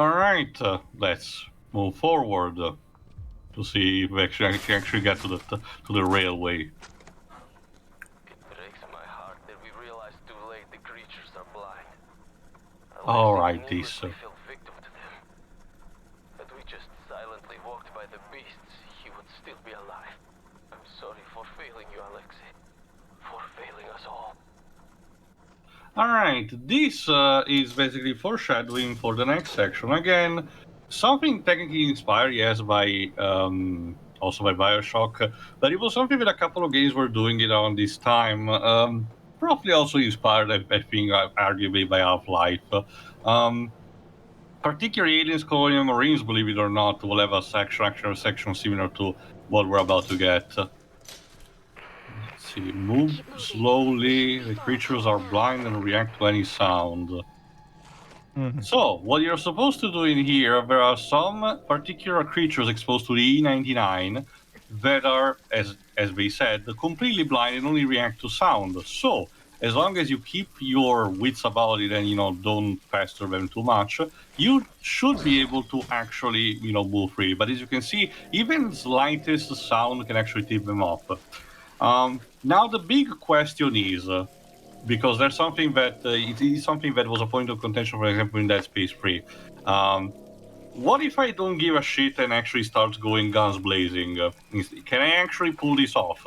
Alright, let's move forward to see if we actually get to the railway. It breaks my heart that we realized too late the creatures are blind. Alright, Alexei this. needlessly fell victim to them. Had we just silently walked by the beasts, he would still be alive. I'm sorry for failing you, Alexei. For failing us all. Alright, this is basically foreshadowing for the next section. Again, something technically inspired, yes, by also by Bioshock, but it was something that a couple of games were doing it around this time. Roughly also inspired, I think, arguably by Half-Life. Um, Particularly Aliens, Colonial Marines, believe it or not, will have a section similar to what we're about to get. Let's see, move slowly. The creatures are blind and react to any sound. So, what you're supposed to do in here, there are some particular creatures exposed to the E99 that are, as we said, completely blind and only react to sound. So, as long as you keep your wits about it and, don't pester them too much, you should be able to actually, move free. But as you can see, even slightest sound can actually tip them off. Now, the big question is, because there's something that it is something that was a point of contention, for example, in Dead Space 3. What if I don't give a shit and actually start going guns blazing? Can I actually pull this off?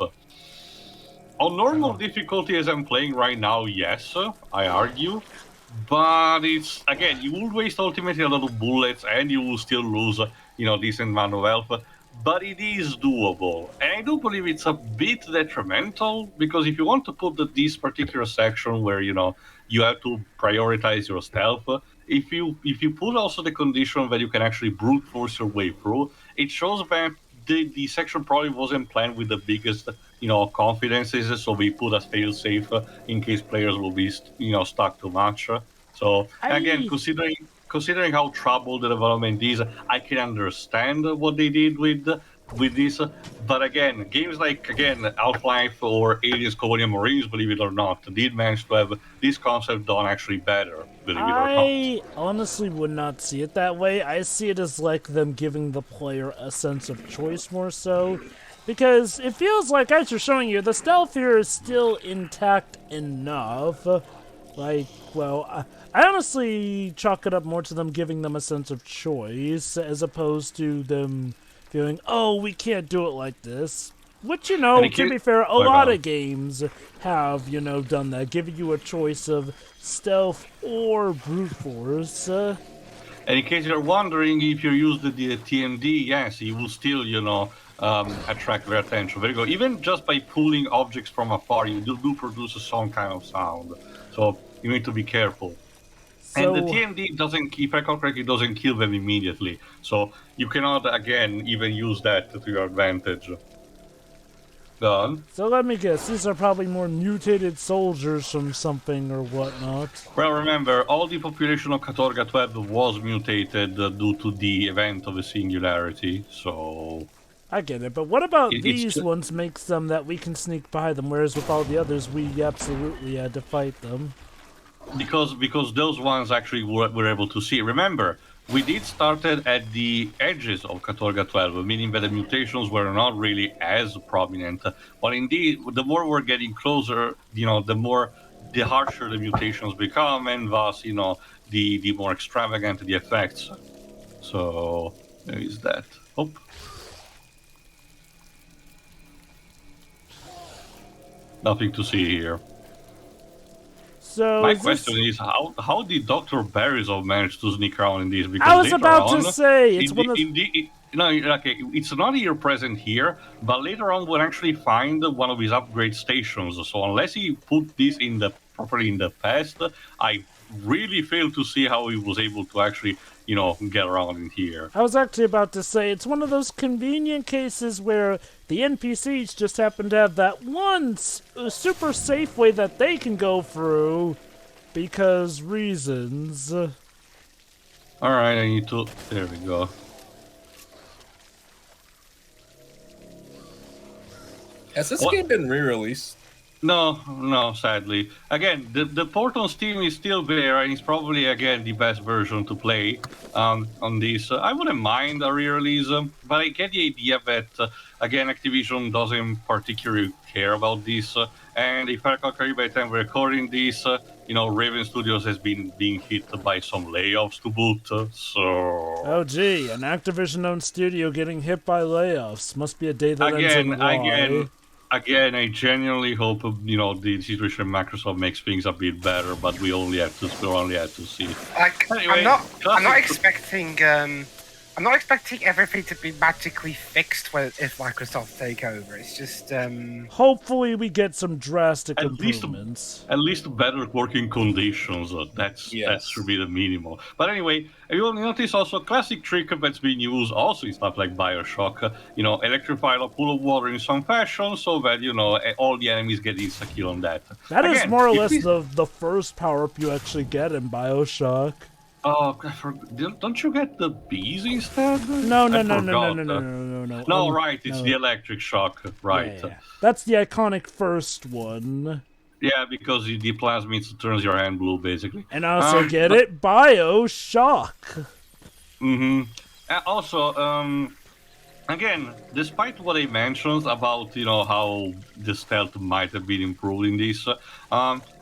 On normal difficulty as I'm playing right now, yes, I argue. But it's, again, you will waste ultimately a lot of bullets and you will still lose, decent amount of health. But it is doable. And I do believe it's a bit detrimental because if you want to put this particular section where, you have to prioritize your stealth, if you put also the condition that you can actually brute force your way through, it shows that the section probably wasn't planned with the biggest, confidences, so we put a fail safe in case players will be, stuck too much. So again, considering how troubled the development is, I can understand what they did with this. But again, games like Half-Life or Aliens Colonial Marines, believe it or not, did manage to have this concept done actually better, believe it or not. I honestly would not see it that way. I see it as like them giving the player a sense of choice more so. Because it feels like, as you're showing you, the stealth here is still intact enough. Like, well, I honestly chalk it up more to them giving them a sense of choice as opposed to them feeling, oh, we can't do it like this. Which, to be fair, a lot of games have, done that, giving you a choice of stealth or brute force. And in case you're wondering, if you use the TMD, yes, you will still, attract their attention. Very good. Even just by pulling objects from afar, you do produce some kind of sound. So you need to be careful. And the TMD doesn't, if I recall correctly, doesn't kill them immediately. So you cannot, again, even use that to your advantage. Done. So let me guess, these are probably more mutated soldiers from something or whatnot. Well, remember, all the population of Katorga 12 was mutated due to the event of the Singularity, so... I get it, but what about these ones makes them that we can sneak by them, whereas with all the others, we absolutely had to fight them? Because those ones actually were able to see. Remember, we did started at the edges of Katorga 12, meaning that the mutations were not really as prominent. But indeed, the more we're getting closer, the harsher the mutations become, and thus, the more extravagant the effects. So there is that. Oh. Nothing to see here. So my question is, how did Dr. Barisov manage to sneak around in this? Because I was about to say, it's one of it's not here present here, but later on we'll actually find one of his upgrade stations. So unless he put this properly in the past, I really fail to see how he was able to actually, get around in here. I was actually about to say, it's one of those convenient cases where the NPCs just happen to have that one super safe way that they can go through because reasons. Alright, I need to... There we go. Has this game been re-released? No, sadly. Again, the port on Steam is still there, and it's probably, again, the best version to play on this. I wouldn't mind a re-release, but I get the idea that, again, Activision doesn't particularly care about this. And if I recall correctly, by the time we're recording this, Raven Studios has been being hit by some layoffs to boot, so... Oh, gee, an Activision-owned studio getting hit by layoffs. Must be a day that ends in Y. Again, I genuinely hope the situation Microsoft makes things a bit better, but we only have to see. Like, Anyway, I'm not expecting everything to be magically fixed if Microsoft take over. It's just Hopefully we get some drastic improvements. At least better working conditions. That should be the minimum. But anyway, you will notice also a classic trick that's been used also in stuff like Bioshock. Electrify a pool of water in some fashion so that all the enemies get insta-kill on that. That is more or less the first power-up you actually get in Bioshock. Oh, don't you get the bees instead? No. No, right, it's the electric shock, right. Yeah. That's the iconic first one. Yeah, because the plasmid turns your hand blue, basically. And I also get it, Bioshock. Also, again, despite what I mentioned about, how the stealth might have been improved in this,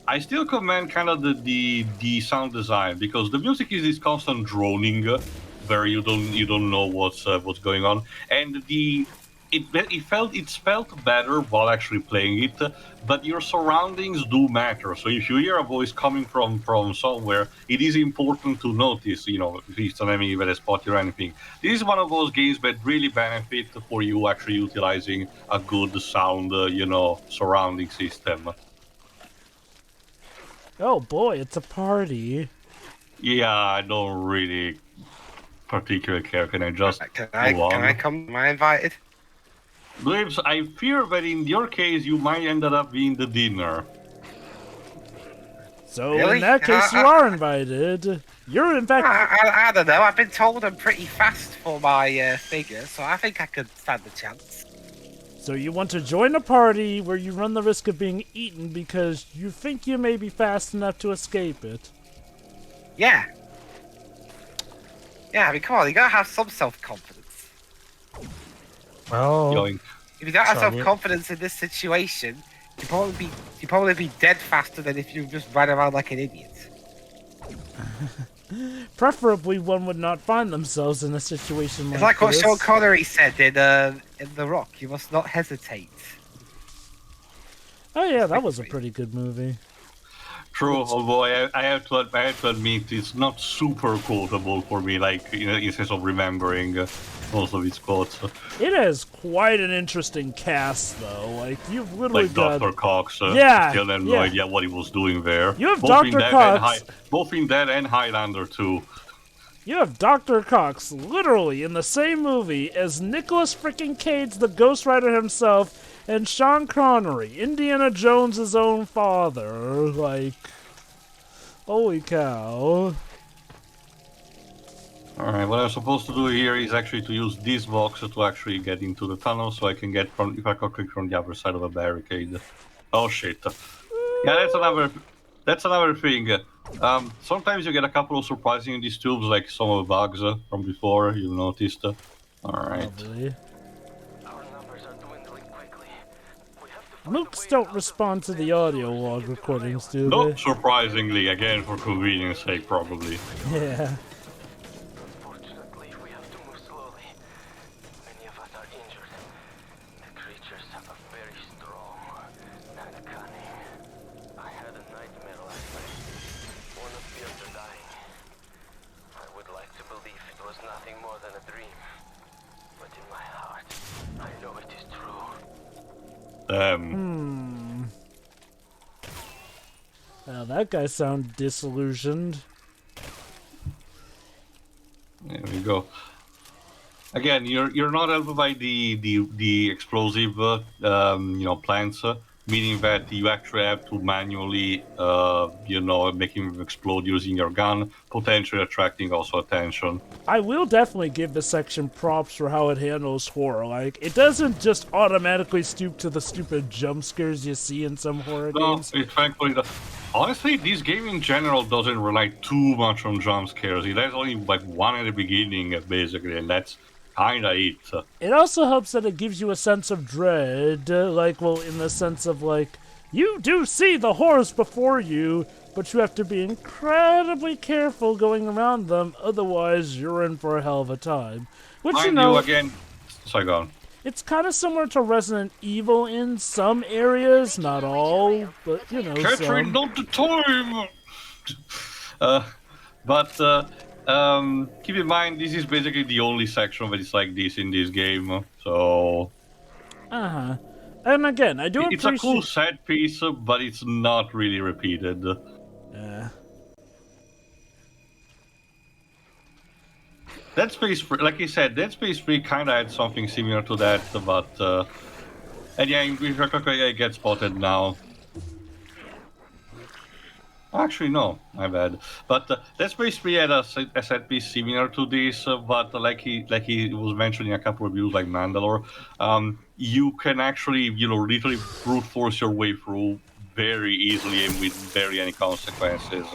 I still commend kind of the sound design, because the music is this constant droning, where you don't know what's going on, and it felt better while actually playing it, but your surroundings do matter. So if you hear a voice coming from somewhere, it is important to notice, if it's an enemy that has spotted or anything. This is one of those games that really benefit for you actually utilizing a good sound, surrounding system. Oh boy, it's a party. Yeah, I don't really particularly care. Can I just Can I come? Am I invited? Graves, I fear that in your case you might end up being the dinner. So Really? in that case, you are invited. You're in fact. I don't know. I've been told I'm pretty fast for my figure, so I think I could stand a chance. So you want to join a party where you run the risk of being eaten because you think you may be fast enough to escape it. Yeah. Yeah, I mean, come on, you gotta have some self-confidence. Well, Yoink. If you don't have self-confidence in this situation, you'd probably be dead faster than if you just ran around like an idiot. preferably one would not find themselves in a situation like this. It's like what Sean Connery said in The Rock, you must not hesitate. Oh yeah, that was a pretty good movie. True, although I have to admit it's not super quotable for me, like in sense of remembering most of its quotes. It has quite an interesting cast, though. Like you've literally like got Dr. Cox. Still have no idea what he was doing there. You have Dr. Cox. Both in that and Highlander too. You have Dr. Cox literally in the same movie as Nicolas freaking Cage, the Ghost Rider himself, and Sean Connery, Indiana Jones' own father. Like, holy cow. Alright, what I'm supposed to do here is actually to use this box to actually get into the tunnel so I can get from, if I can click from the other side of a barricade. Oh shit. Yeah, that's another thing. Sometimes you get a couple of surprising in these tubes, like some of the bugs from before, you noticed. Alright. Lovely. Our numbers are dwindling quickly. We have to find a Mooks way don't out. respond to the audio log recordings, do Not they? surprisingly, again for convenience sake, probably. Yeah. Unfortunately, we have to move slowly. Many of us are injured. The creatures are very strong and cunning. I had a nightmare last night. One of the others dying. I would like to believe it was nothing more than a dream. But in my heart, I know it is true. Now that guy sounded disillusioned. There we go. Again, you're not helped by the explosive plants, meaning that you actually have to manually, make him explode using your gun, potentially attracting also attention. I will definitely give this section props for how it handles horror. Like, it doesn't just automatically stoop to the stupid jump scares you see in some horror No, games. it thankfully does. Honestly, this game in general doesn't rely too much on jump scares. It has only like one at the beginning, basically, and that's kinda it. It also helps that it gives you a sense of dread, in the sense of, like, you do see the horrors before you, but you have to be incredibly careful going around them, otherwise you're in for a hell of a time. Which, Mind you, again, sorry, go on. it's kind of similar to Resident Evil in some areas, not all, but, Catherine, some. not the time! Keep in mind, this is basically the only section that is like this in this game, so... Uh-huh. And again, I do It's a cool set piece, but it's not really repeated. Dead Space 3, like I said, Dead Space 3 kind of had something similar to that, but... and yeah, I get spotted now. Actually, no, my bad. But Dead Space 3 had a set piece similar to this, but like he was mentioning a couple of reviews like Mandalore, you can actually, literally brute force your way through very easily and with barely any consequences.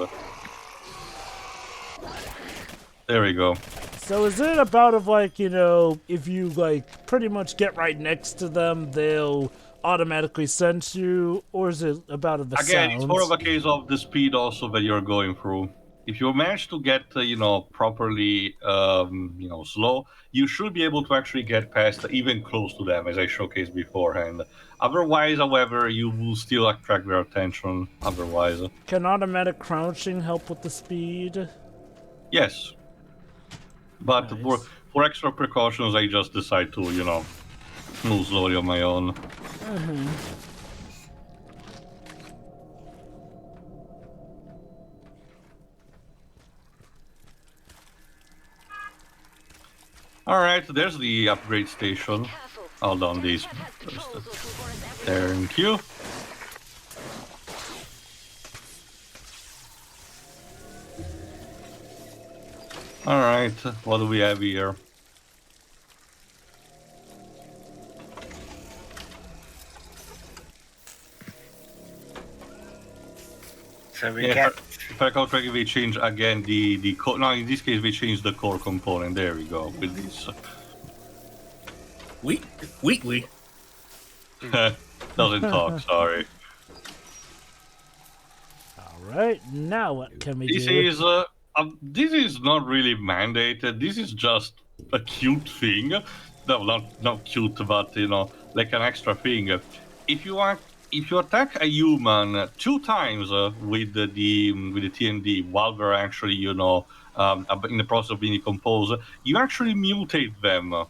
There we go. So is it about of like, if you like pretty much get right next to them, they'll automatically sense you, or is it about the Again, sounds? it's more of a case of the speed also that you're going through. If you manage to get, properly, slow, you should be able to actually get past even close to them, as I showcased beforehand. Otherwise, however, you will still attract their attention. Otherwise, Can automatic crouching help with the speed? yes. But Nice. for extra precautions, I just decide to, move slowly on my own. Alright, there's the upgrade station. Hold on, these first. Thank you. Alright, what do we have here? So we Yeah, get. if I recall correctly, we change again the core. No, in this case, we change the core component. There we go with this. We. Doesn't talk. Sorry. Alright, now what can we This do? this is not really mandated. This is just a cute thing. No, not cute, but like an extra thing. If you attack a human 2 times with the TND while they're actually in the process of being decomposed, you actually mutate them,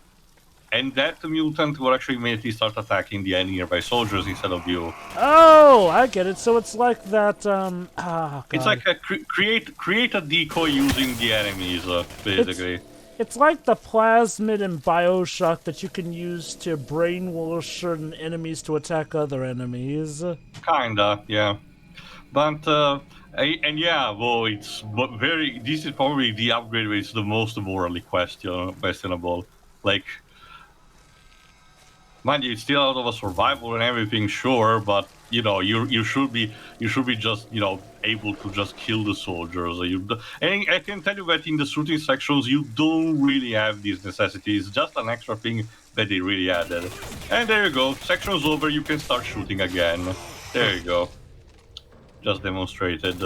and that mutant will actually immediately start attacking the nearby soldiers instead of you. Oh, I get it. So it's like that, God. It's like a create a decoy using the enemies, basically. It's like the plasmid in Bioshock that you can use to brainwash certain enemies to attack other enemies. Kinda, yeah. But and yeah, well, it's very. This is probably the upgrade which is the most morally questionable. Like, mind you, it's still out of a survival and everything, sure, but you should be just able to just kill the soldiers. And I can tell you that in the shooting sections you don't really have these necessities. Just an extra thing that they really added. And there you go. Section's over. You can start shooting again. There you go. Just demonstrated.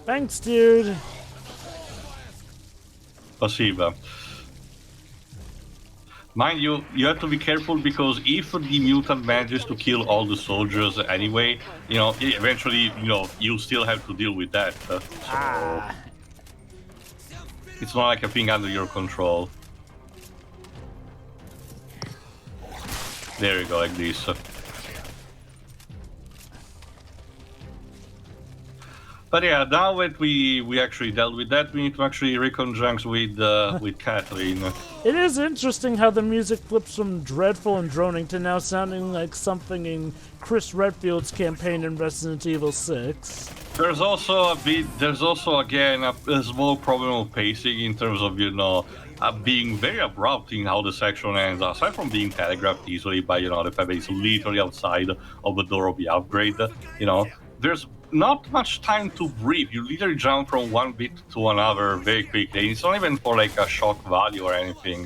Thanks, dude. Pasiva. Mind you, you have to be careful because if the mutant manages to kill all the soldiers anyway, eventually, you still have to deal with that. So it's not like a thing under your control. There you go, like this. But yeah, now that we actually dealt with that, we need to actually reconjunct with Kathleen. It is interesting how the music flips from dreadful and droning to now sounding like something in Chris Redfield's campaign in Resident Evil 6. There's also again a small problem of pacing in terms of being very abrupt in how the section ends. Aside from being telegraphed easily by the fact that it's literally outside of the door of the upgrade, there's not much time to breathe. You literally jump from one bit to another very quickly. And it's not even for like a shock value or anything.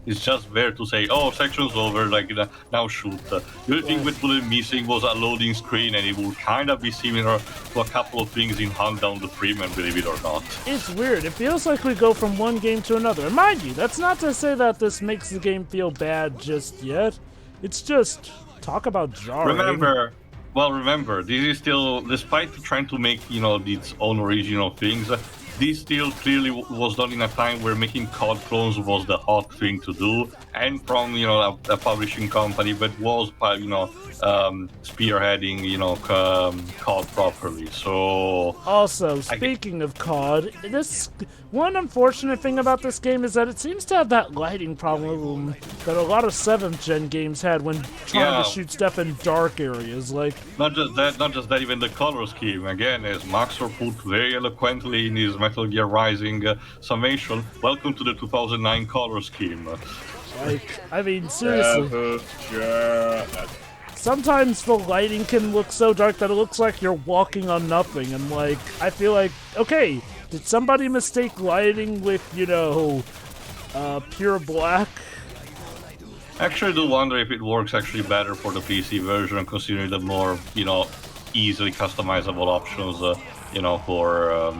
It's just there to say, oh, section's over, like now shoot. The only thing that would be missing was a loading screen, and it would kind of be similar to a couple of things in Hunt Down the Freeman, believe it or not. It's weird. It feels like we go from one game to another. And mind you, that's not to say that this makes the game feel bad just yet. It's just, talk about jarring. Remember, this is still, despite trying to make, its own original things, this still clearly was done in a time where making COD clones was the hot thing to do, and from, a publishing company that was, spearheading, COD properly. So... Also, speaking of COD, this one unfortunate thing about this game is that it seems to have that lighting problem that a lot of 7th gen games had when trying to shoot stuff in dark areas. Like, not just that, even the color scheme. Again, as Maxor put very eloquently in his Metal Gear Rising summation, welcome to the 2009 color scheme. Like, I mean, seriously. Sometimes the lighting can look so dark that it looks like you're walking on nothing, and like, I feel like, okay, did somebody mistake lighting with, pure black? I actually do wonder if it works actually better for the PC version, considering the more, easily customizable options, for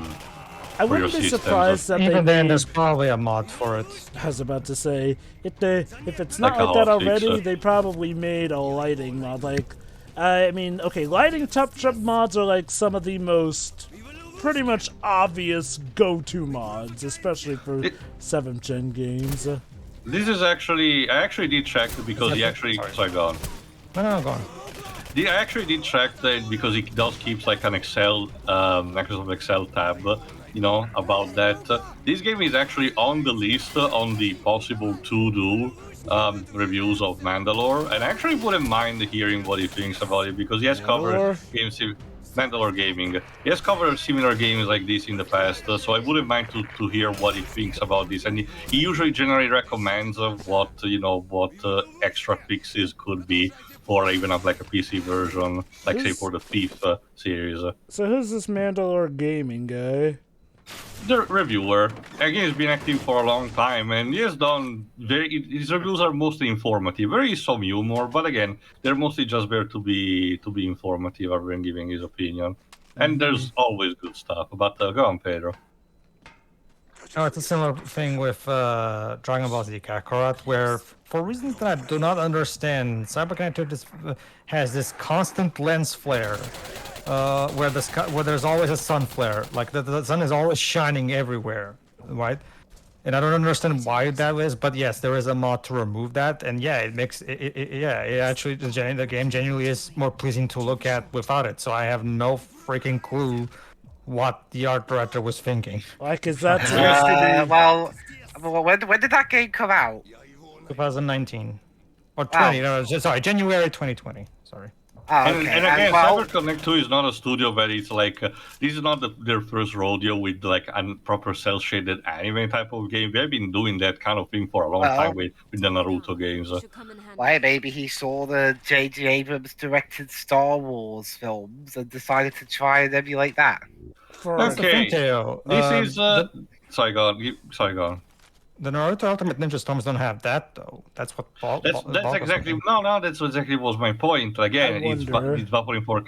I wouldn't be surprised that even then there's probably a mod for it. I was about to say, if it's not Like like that fix, already, they probably made a lighting mod. Like, I mean, okay, lighting touch-up mods are like some of the most pretty much obvious go-to mods, especially for 7th gen games. This is actually, I actually did check because he actually, sorry, go on. No, go on. I actually did check that because it does keep like an Excel, Microsoft Excel tab, about that. This game is actually on the list on the possible to-do reviews of Mandalore, and I actually wouldn't mind hearing what he thinks about it because he has covered games. Mandalore Gaming. He has covered similar games like this in the past, so I wouldn't mind to hear what he thinks about this. And he usually generally recommends what extra fixes could be for even like a PC version, like say for the Thief series. So who's this Mandalore Gaming guy? The reviewer. Again, he's been active for a long time, and he has done his reviews are mostly informative. There is some humor, but again, they're mostly just there to be informative rather than giving his opinion. And there's always good stuff. But go on, Pedro. Oh, it's a similar thing with Dragon Ball Z Kakarot, where for reasons that I do not understand, Cyberconnector has this constant lens flare. Where there's always a sun flare, like the sun is always shining everywhere, right? And I don't understand why that is, but yes, there is a mod to remove that, and yeah, it makes it actually the game genuinely is more pleasing to look at without it. So I have no freaking clue what the art director was thinking. Like, is that supposed to be... Well, when did that game come out? 2019 or 20? No, sorry, January 2020 . Sorry. Oh, okay. And again, CyberConnect 2 is not a studio that it's like, this is not their first rodeo with like a proper cel-shaded anime type of game. They've been doing that kind of thing for a long time with the Naruto games. Well, maybe he saw the J.J. Abrams directed Star Wars films and decided to try and emulate that. Okay, this is... Sorry, go on. The Naruto Ultimate Ninja Storms don't have that though. That's what. That's exactly that's exactly was my point. Again, it's buffering for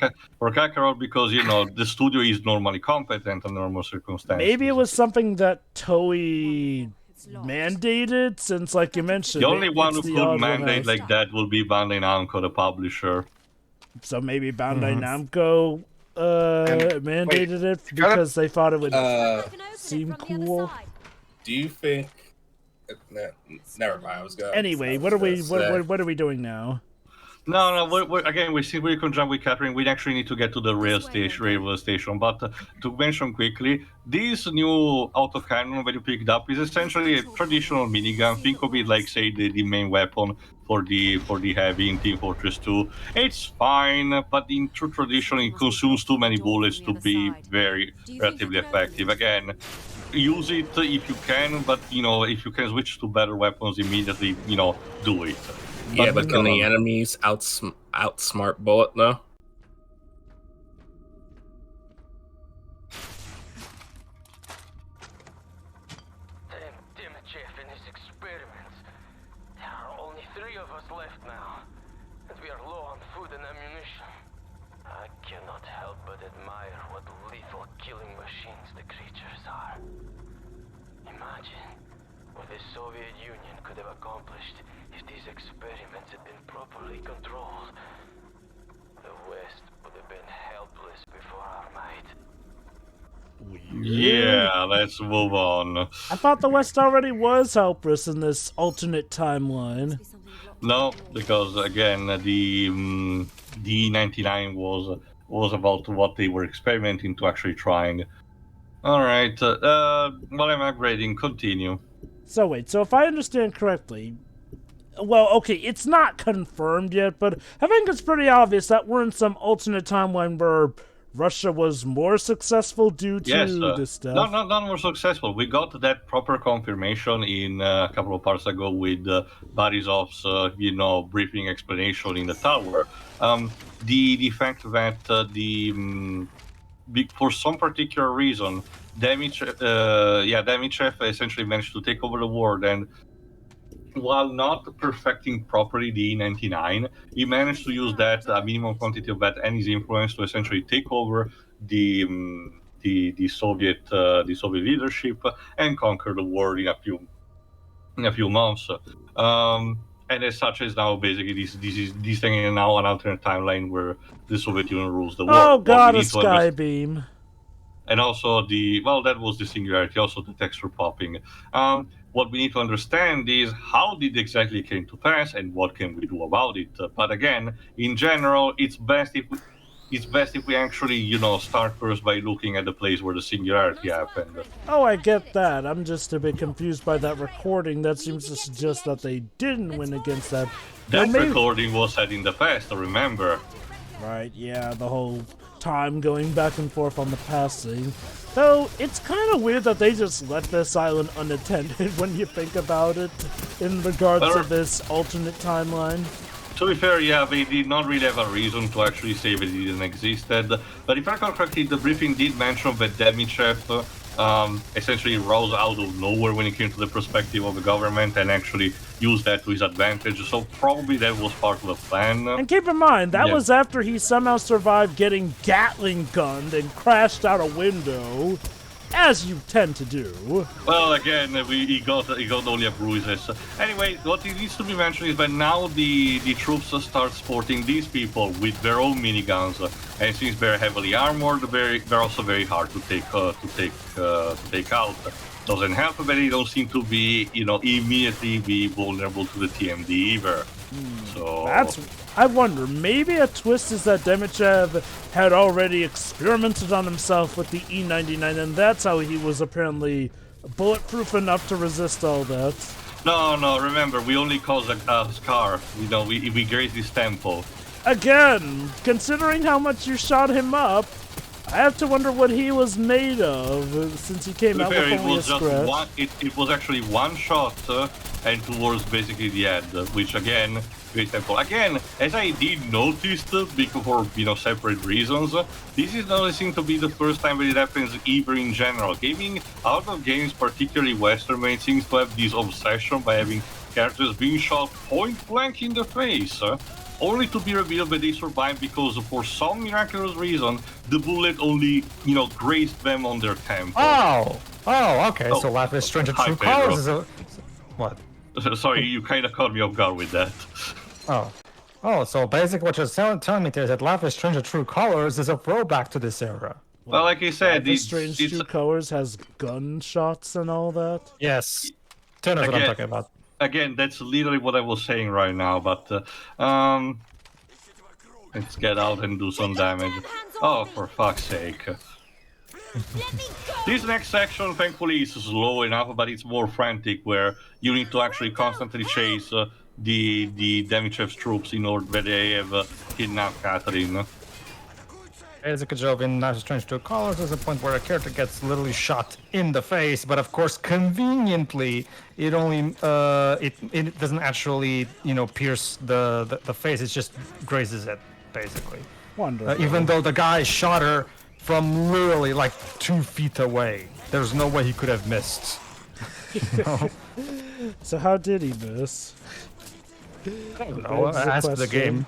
Kakarot because the studio is normally competent under normal circumstances. Maybe it was something that Toei mandated, since like you mentioned, the only one who could mandate like that will be Bandai Namco, the publisher. So maybe Bandai Namco mandated it because they thought it would seem cool. Do you think? Never mind. I was going. Anyway, what are we doing now? No, again, we're conjunct with Catherine. We actually need to get to the railway station. But to mention quickly, this new autocannon that you picked up is essentially a traditional minigun. Think of it like, say, the main weapon for the heavy in Team Fortress 2. It's fine, but in true tradition, it consumes too many bullets to be very relatively effective. Again, use it if you can, but if you can switch to better weapons immediately, do it. Yeah, but can the enemies outsmart Bullet though? Damn Demichev and his experiments. There are only 3 of us left now, and we are low on food and ammunition. I cannot help but admire what lethal killing machines the creatures are. Imagine what the Soviet Union could have accomplished if these experiments had been properly controlled. The West would have been helpless before our might. Yeah, let's move on. I thought the West already was helpless in this alternate timeline. No, because again, the D99 was about what they were experimenting to actually trying. All right, while I'm upgrading, continue. So wait, so if I understand correctly, well, okay, it's not confirmed yet, but I think it's pretty obvious that we're in some alternate timeline where Russia was more successful due to this stuff. Not more successful. We got that proper confirmation in a couple of parts ago with Borisov's, briefing explanation in the tower. The fact that for some particular reason, Demichev essentially managed to take over the world, and while not perfecting properly the E99, he managed to use that minimum quantity of that and his influence to essentially take over the Soviet leadership and conquer the world in a few months. And as such, is now basically this thing is now an alternate timeline where the Soviet Union rules the world. Oh god, a skybeam. And also that was the Singularity, also the texture popping. What we need to understand is how did exactly came to pass and what can we do about it. But again, in general, it's best if we actually, start first by looking at the place where the Singularity happened. Oh, I get that. I'm just a bit confused by that recording. That seems to suggest that they didn't win against that. That recording was set in the past, remember? Right, yeah, the whole time going back and forth on the past thing. Though, it's kind of weird that they just left this island unattended when you think about it, in regards to this alternate timeline. To be fair, yeah, they did not really have a reason to actually say that it didn't existed. But if I recall correctly, the briefing did mention that Demichev essentially rose out of nowhere when it came to the perspective of the government and actually used that to his advantage. So probably that was part of the plan. And keep in mind, that was after he somehow survived getting Gatling gunned and crashed out a window. As you tend to do. Well, again, he got only a bruises. Anyway, what it needs to be mentioned is that now the troops start sporting these people with their own miniguns, and since they're heavily armored, they're also very hard to take out. Doesn't help that they don't seem to be, immediately be vulnerable to the TMD either. So I wonder, maybe a twist is that Demichev had already experimented on himself with the E99, and that's how he was apparently bulletproof enough to resist all that. No, remember, we only caused a scar. We grazed his temple. Again, considering how much you shot him up, I have to wonder what he was made of, since he came out with only a scratch. It was actually one shot, and towards basically the head, which again, very simple. Again, as I did notice, because for separate reasons, this is not seem to be the first time that it happens either in general. Gaming, a lot of games, particularly Western made, seems to have this obsession by having characters being shot point blank in the face. Only to be revealed that they survived because for some miraculous reason, the bullet only, grazed them on their temple. Oh, okay. So Life is Strange True Colors is a... What? Sorry, you kind of caught me off guard with that. Oh, so basically what you're telling me is that Life is Strange True Colors is a throwback to this era. Well, like I said, Life is Strange True Colors has gunshots and all that? Yes. That's what I'm talking about. Again, that's literally what I was saying right now, but Let's get out and do some damage. Oh, for fuck's sake. This next section, thankfully, is slow enough, but it's more frantic, where you need to actually constantly chase the Demichev's troops in order that they have kidnapped Catherine. As a joke in Knives of Strange 2 Colors, there's a point where a character gets literally shot in the face, but of course, conveniently, it only it doesn't actually pierce the face. It just grazes it basically. Wonderful. Even though the guy shot her from literally like 2 feet away, there's no way he could have missed. So how did he miss? I don't know. Ask the game.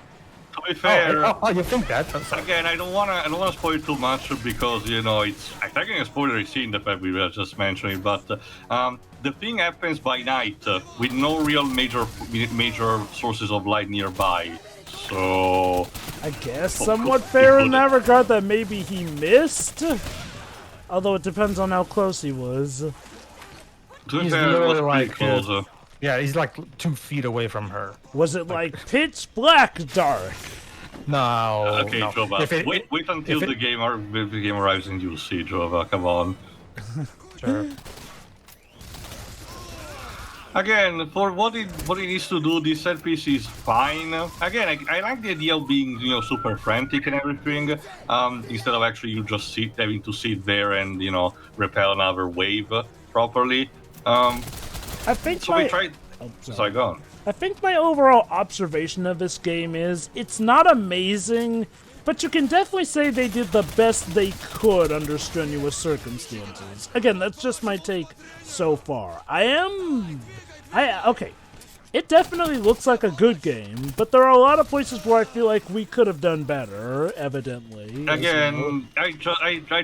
To be fair, Oh, you think that? again, I don't wanna spoil too much because it's attacking a spoilery scene that we were just mentioning. But the thing happens by night with no real major sources of light nearby. So I guess somewhat fair in that regard that maybe he missed. Although it depends on how close he was. to be He's fair, it was literally pretty like, close. Yeah, he's like 2 feet away from her. Was it like pitch black dark? No. Okay, no. Jova, wait until the game arrives and you see, Jova. Come on. Sure. Again, for what it needs to do, this set piece is fine. Again, I like the idea of being super frantic and everything. Instead of actually you just having to sit there and repel another wave properly. I think So we tried. Sorry, go on. I think my overall observation of this game is it's not amazing, but you can definitely say they did the best they could under strenuous circumstances. Again, that's just my take so far. Okay. It definitely looks like a good game, but there are a lot of places where I feel like we could have done better, evidently. Again, I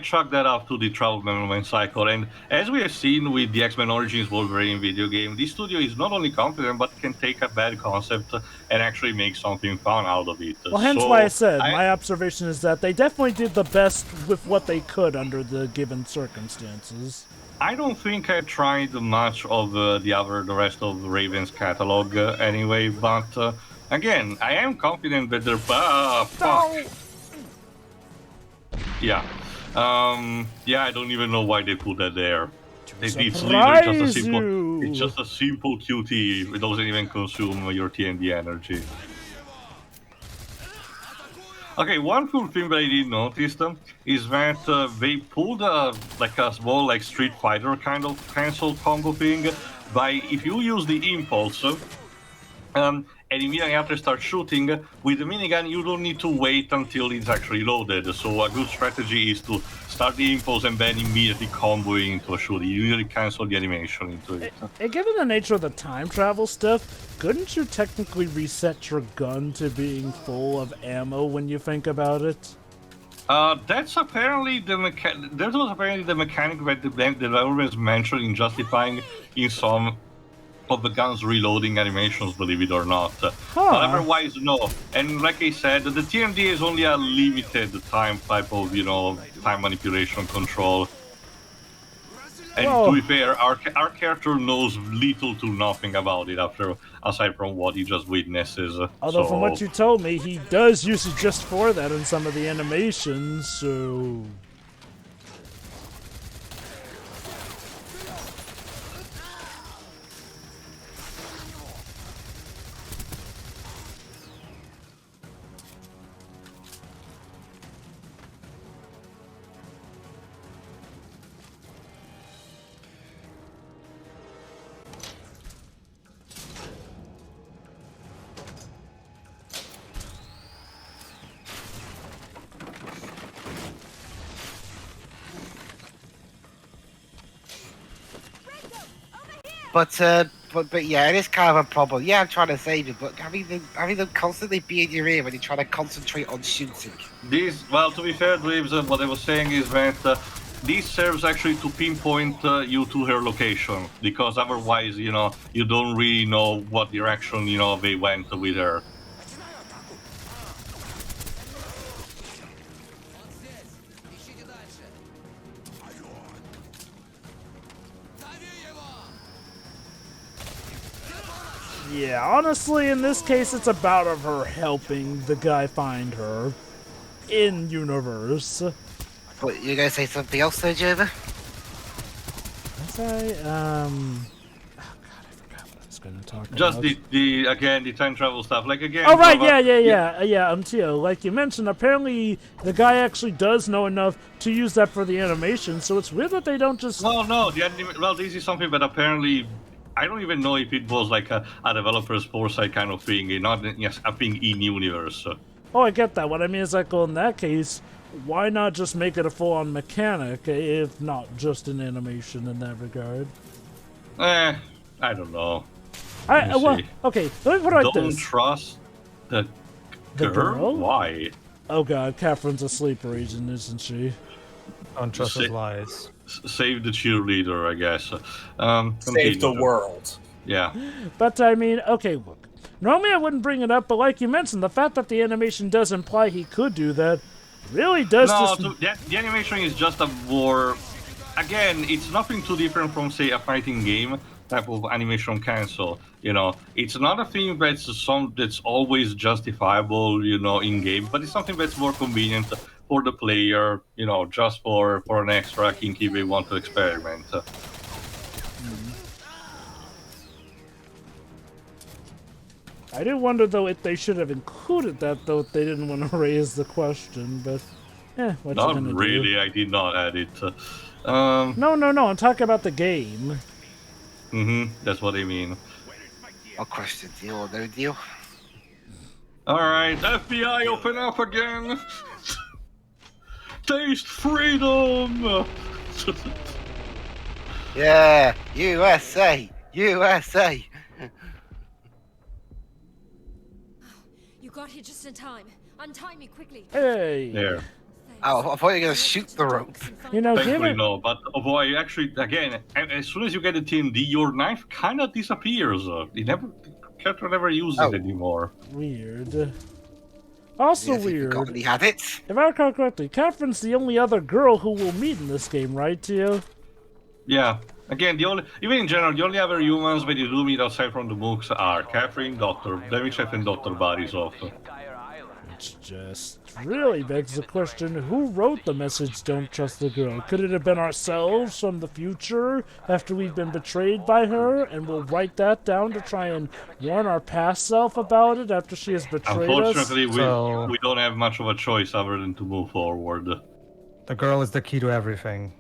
chalk that up to the travel development cycle, and as we have seen with the X-Men Origins Wolverine video game, this studio is not only confident, but can take a bad concept and actually make something fun out of it. Well, hence why I said my observation is that they definitely did the best with what they could under the given circumstances. I don't think I tried much of the rest of Raven's catalog anyway, but again, I am confident that they're fuck. Yeah. Yeah, I don't even know why they put that there. It's literally just a simple QT. It doesn't even consume your TND energy. Okay, one cool thing that I did notice is that they pulled a small Street Fighter kind of cancel combo thing by if you use the impulse and immediately after start shooting with the minigun, you don't need to wait until it's actually loaded. So a good strategy is to start the impulse and then immediately comboing into a shooting. You usually cancel the animation into it. Given the nature of the time travel stuff, couldn't you technically reset your gun to being full of ammo when you think about it? That's apparently that was apparently the mechanic that the developers mentioned in justifying in some of the gun's reloading animations, believe it or not. But otherwise, no. And like I said, the TMD is only a limited time type of, time manipulation control. And to be fair, our character knows little to nothing about it aside from what he just witnesses. Although from what you told me, he does use it just for that in some of the animations, so... But yeah, it is kind of a problem. Yeah, I'm trying to save you, but having them constantly be in your ear when you're trying to concentrate on shooting. To be fair, Dreams, what I was saying is that this serves actually to pinpoint you to her location, because otherwise, you don't really know what direction, they went with her. Yeah, honestly, in this case, it's about of her helping the guy find her in universe. What, you gonna say something else there, Jova? Was I, oh god, I forgot what I was gonna talk Just about. the time travel stuff. Like again. Oh right, Java, yeah, Tio. Like you mentioned, apparently the guy actually does know enough to use that for the animation, so it's weird that they don't just... No, well, this is something that apparently I don't even know if it was like a developer's foresight kind of thing, not yes, a thing in universe. Oh, I get that. What I mean is like, well, in that case, why not just make it a full-on mechanic, if not just an animation in that regard? I don't know. Well, see. okay, let me put it like Don't this. trust the The girl? Why? Oh god, Catherine's a sleeper agent, isn't she? Don't trust his lies. Save the cheerleader, I guess. Save the continue. world. Yeah. But I mean, okay, look. Normally I wouldn't bring it up, but like you mentioned, the fact that the animation does imply he could do that really does No, just... the animation is just a more. Again, it's nothing too different from, say, a fighting game type of animation cancel. You know, it's not a thing that's always justifiable, you know, in game, but it's something that's more convenient for the player, you know, just for an extra kink if they want to experiment. I do wonder, though, if they should have included that, though, if they didn't want to raise the question, but... what you Not gonna really, do? I did not add it. No, I'm talking about the game. That's what I mean. I'll question deal or no deal. Alright, FBI, open up again! Taste freedom! Yeah, USA! USA! You got here just in time. Untie me quickly. Hey! There. Oh, I thought you were gonna shoot the rope. You know, Thankfully given... no, but boy, actually, again, as soon as you get the TND, your knife kind of disappears. The character never uses it anymore. Weird. Also Yes, he weird. forgot he had it. If I recall correctly, Catherine's the only other girl who we'll meet in this game, right, Tio? Yeah. Again, even in general, the only other humans that you do meet outside from the books are Catherine, Dr. Demichev, and Dr. Borisov. Entire island. Which just really begs the question, who wrote the message, "Don't trust the girl"? Could it have been ourselves from the future after we've been betrayed by her, and we'll write that down to try and warn our past self about it after she has betrayed us? Unfortunately, So- we don't have much of a choice other than to move forward, The girl is the key to everything.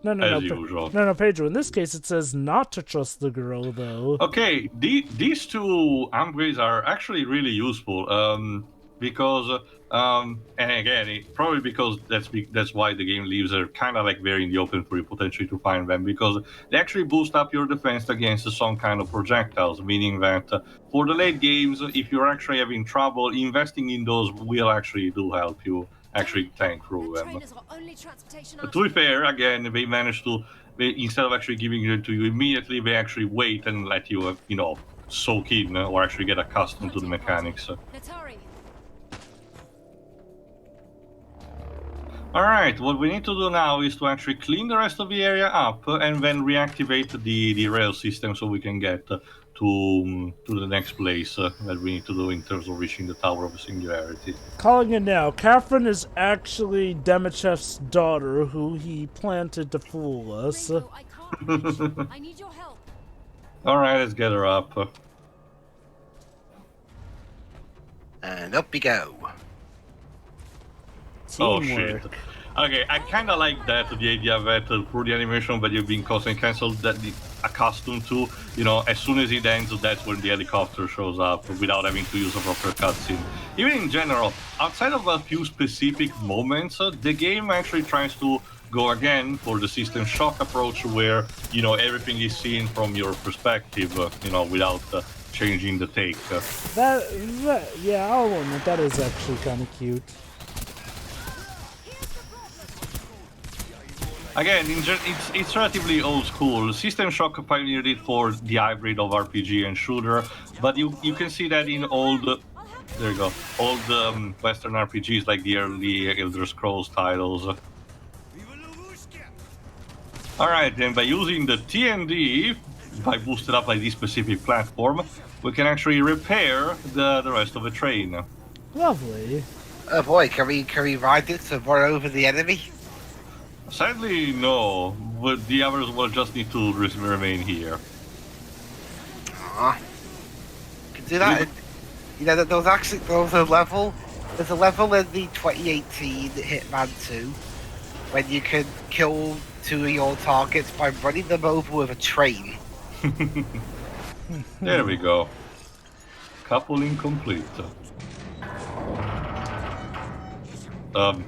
No, as usual. No, Pedro. In this case, it says not to trust the girl, though. Okay, these two upgrades are actually really useful. Because and again, probably because that's why the game leaves are kind of like very in the open for you potentially to find them, because they actually boost up your defense against some kind of projectiles, meaning that for the late games, if you're actually having trouble, investing in those will actually do help you actually tank through them. Trainers are only transportation But to be fair, again, they managed to, instead of actually giving it to you immediately, they actually wait and let you, you know, soak in or actually get accustomed to the mechanics. Natari. Alright, what we need to do now is to actually clean the rest of the area up and then reactivate the rail system so we can get to the next place that we need to do in terms of reaching the Tower of the Singularity. Calling it now. Catherine is actually Demichev's daughter, who he planted to fool us. Renko, I can't reach. I need your help. Alright, let's get her up. And up we go. Oh Teamwork. shit. Okay, I kind of like that, the idea that through the animation that you've been constantly cancelled, that accustomed to, you know, as soon as it ends, that's when the helicopter shows up without having to use a proper cutscene. Even in general, outside of a few specific moments, the game actually tries to go again for the system shock approach where, you know, everything is seen from your perspective, you know, without changing the take. Yeah, I'll admit, that is actually kind of cute. Again, it's relatively old school. System Shock pioneered it for the hybrid of RPG and shooter, but you can see that in old, there you go, old Western RPGs like the early Elder Scrolls titles. Alright, then by using the TND, by boosted up by this specific platform, we can actually repair the rest of the train. Lovely. Oh boy, can we ride it to run over the enemy? Sadly, no. But the others will just need to remain here. Ah, can do that. You know, there's a level. There's a level in the 2018 Hitman 2 when you can kill 2 of your targets by running them over with a train. There we go. Coupling complete.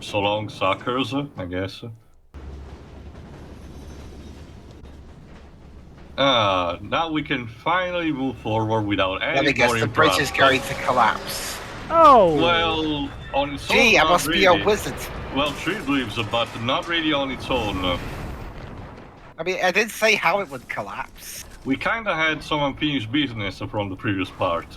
So long, suckers, I guess. Now we can finally move forward without any Let me guess, more the bridge is interruptions. going to collapse. Oh! Well, on its own, Gee, I not must be really. a wizard. Well, tree leaves, but not really on its own. I mean, I didn't say how it would collapse. We kinda had some unfinished business from the previous part.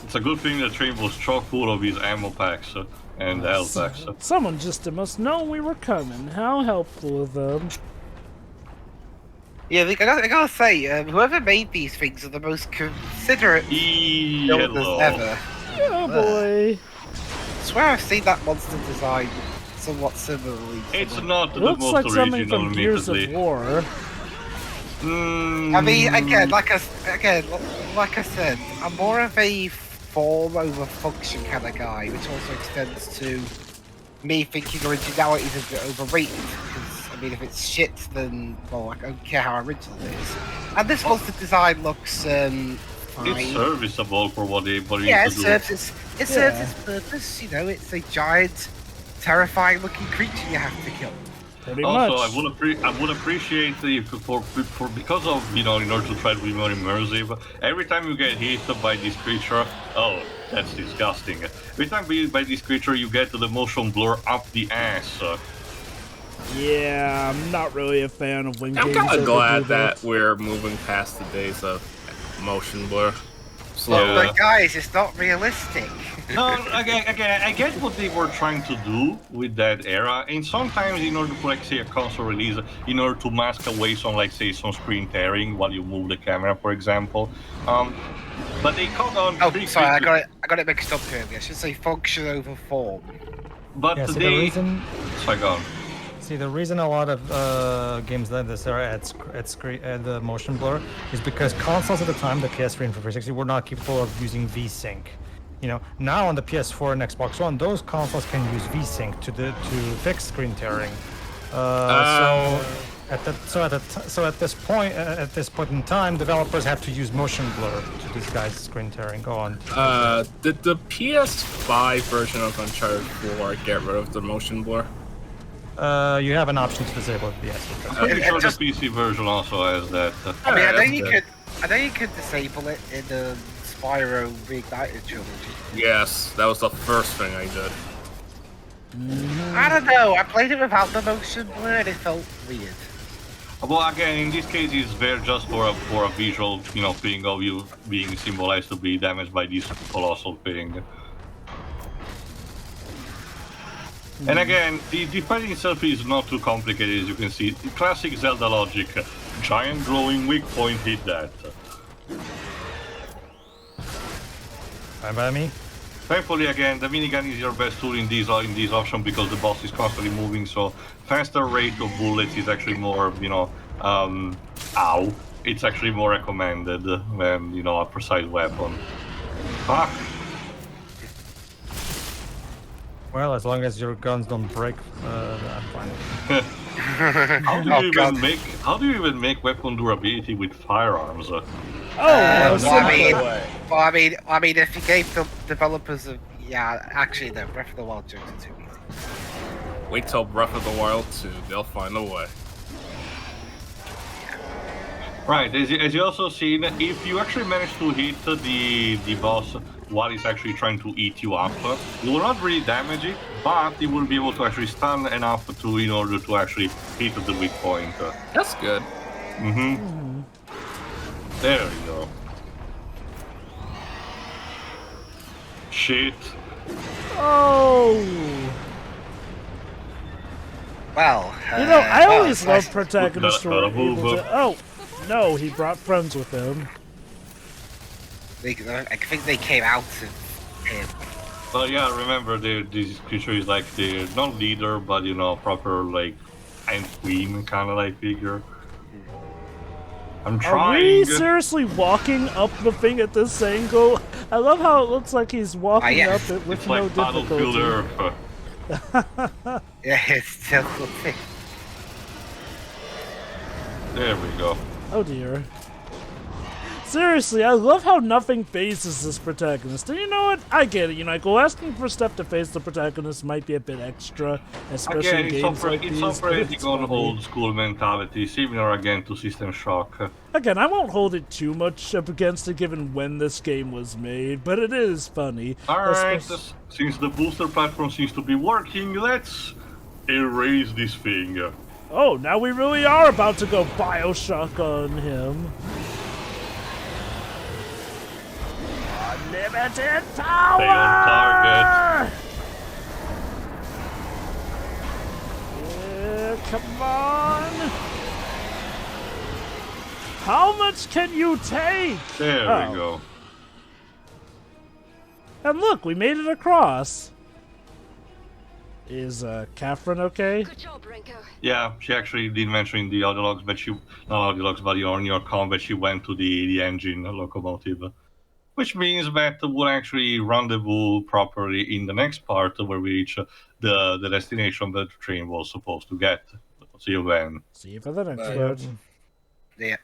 It's a good thing the train was chock full of these ammo packs and health packs. Someone just must know we were coming. How helpful of them. Yeah, I gotta say, whoever made these things are the most considerate builders Hello. ever. Oh boy. I swear I've seen that monster design somewhat similarly. It's not It the looks most like something original, from Gears of admittedly. War. I mean, again, like I said, I'm more of a form over function kind of guy, which also extends to me thinking originality is a bit overrated. Because, I mean, if it's shit, then, well, I don't care how original it is. And this monster design looks, fine. It's serviceable for what it Yeah, needs it to do. serves its purpose, you know, it's a giant, terrifying looking creature you have to kill. Pretty Also, much. I would appreciate if for because of in order to try to be more immersive. Every time you get hit by this creature, oh, that's disgusting. Every time by this creature, you get the motion blur up the ass. Yeah, I'm not really a fan of when I'm games kind of glad overdo that we're moving past the days of motion blur. Yeah. But guys, it's not realistic. No, again, I get what they were trying to do with that era, and sometimes in order to, like, say, a console release, in order to mask away some, like, say, some screen tearing while you move the camera, for example. But they caught on. Oh, pretty sorry, quickly. I got it mixed up here. I should say function over form. But Yeah, see, they. the reason Sorry, go on. See, the reason a lot of games like this are at the motion blur is because consoles at the time, the PS3 and 360, were not capable of using VSync. You know, now on the PS4 and Xbox One, those consoles can use VSync to fix screen tearing. So at this point in time, developers have to use motion blur to disguise screen tearing. Go on. Did the PS5 version of Uncharted 4 get rid of the motion blur? You have an option to disable it. Yes. I'm pretty It sure just- the PC version also has that. I mean, I know that's you good. could disable it in the Spyro Reignited trilogy. Yes, that was the first thing I did. I don't know. I played it without the motion blur, and it felt weird. Well, again, in this case, it's there just for a visual, thing of you being symbolized to be damaged by this colossal thing. And again, the fight itself is not too complicated, as you can see. The classic Zelda logic. Giant glowing weak point, hit that. Fine by me. Thankfully, again, the minigun is your best tool in this option because the boss is constantly moving, so faster rate of bullets is actually more, it's actually more recommended than, a precise weapon. Fuck! Well, as long as your guns don't break, I'm fine. How do Oh, you God. even make weapon durability with firearms? Oh, Well, simple. I mean, if you gave the developers actually, no, Breath of the Wild jokes are too easy. Wait till Breath of the Wild 2, they'll find a way. Right, as you also seen, if you actually manage to hit the boss while it's actually trying to eat you up, you will not really damage it, but you will be able to actually stun enough in order to actually hit the weak point. That's good. There we go. Shit. Oh! Well, You know, I well, always it's love nice- protagonists who are able to... Oh! No, he brought friends with him. I think they came out of him. Well, yeah, remember, this creature is like the not leader, but you know, proper like and queen kind of like figure. I'm Are we trying. seriously walking up the thing at this angle? I love how it looks like he's walking yeah. up it with It's no like Battlefield difficulty. Earth. Yeah, it's tilted. There we go. Oh dear. Seriously, I love how nothing phases this protagonist. And you know what? I get it. You know, like, asking for stuff to face the protagonist might be a bit extra, especially Again, in it's games like these. but operating it's on funny. old school mentality, similar again to System Shock. Again, I won't hold it too much up against it given when this game was made, but it is funny. Alright, Especially- since the booster platform seems to be working, let's erase this thing. Oh, now we really are about to go Bioshock on him. Unlimited power! Stay on target. Yeah, come on! How much can you take? There Oh. we go. And look, we made it across. Is Catherine okay? Good job, Renko. Yeah, she actually did mention in the audio logs, but not audio logs, but on your comment, she went to the engine locomotive. Which means that we'll actually rendezvous properly in the next part where we reach the destination that the train was supposed to get. See you then. See you for the next Bye. part. Yeah.